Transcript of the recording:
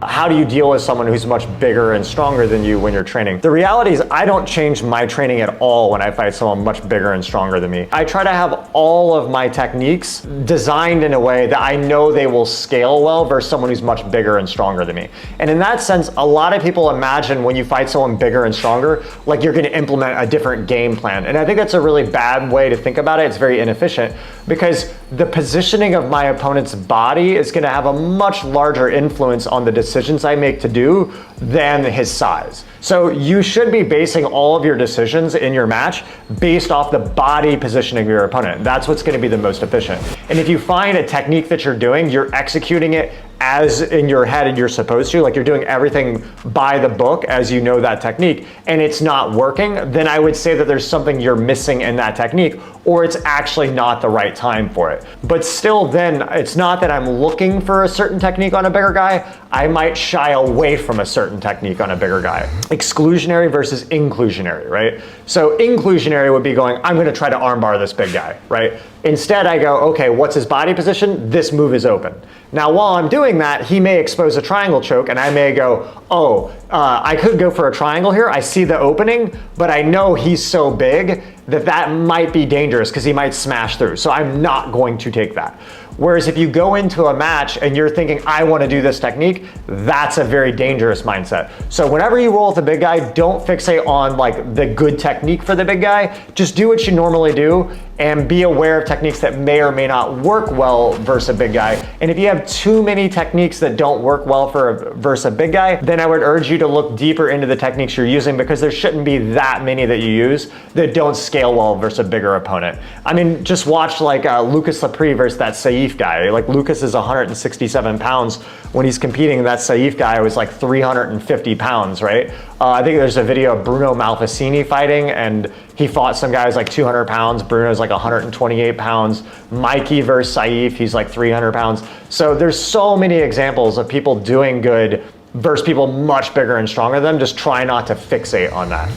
how do you deal with someone who's much bigger and stronger than you when you're training? The reality is I don't change my training at all when I fight someone much bigger and stronger than me. I try to have all of my techniques designed in a way that I know they will scale well versus someone who's much bigger and stronger than me. And in that sense, a lot of people imagine when you fight someone bigger and stronger, like you're gonna implement a different game plan. And I think that's a really bad way to think about it. It's very inefficient because the positioning of my opponent's body is gonna have a much larger influence on the decisions I make to do than his size. So you should be basing all of your decisions in your match based off the body positioning of your opponent. That's what's gonna be the most efficient. And if you find a technique that you're doing, you're executing it as in your head and you're supposed to, like you're doing everything by the book as you know that technique, and it's not working, then I would say that there's something you're missing in that technique, or it's actually not the right time for it. But still then, it's not that I'm looking for a certain technique on a bigger guy, I might shy away from a certain technique on a bigger guy. Exclusionary versus inclusionary, right? So inclusionary would be going, I'm gonna try to armbar this big guy, right? Instead I go, okay, what's his body position? This move is open. Now while I'm doing that, he may expose a triangle choke and I may go, oh, I could go for a triangle here. I see the opening, but I know he's so big that that might be dangerous because he might smash through. So I'm not going to take that. Whereas if you go into a match and you're thinking, I want to do this technique, that's a very dangerous mindset. So whenever you roll with a big guy, don't fixate on like the good technique for the big guy. Just do what you normally do and be aware of techniques that may or may not work well versus a big guy. And if you have too many techniques that don't work well versus a big guy, then I would urge you to look deeper into the techniques you're using because there shouldn't be that many that you use that don't scale well versus a bigger opponent. I mean, just watch like Lucas Lepre versus that Saif guy. Like Lucas is 167 pounds when he's competing. That Saif guy was like 350 pounds, right? I think there's a video of Bruno Malfacini fighting and he fought some guys like 200 pounds. Bruno's like 128 pounds. Mikey versus Saif, he's like 300 pounds. So there's so many examples of people doing good versus people much bigger and stronger than them. Just try not to fixate on that.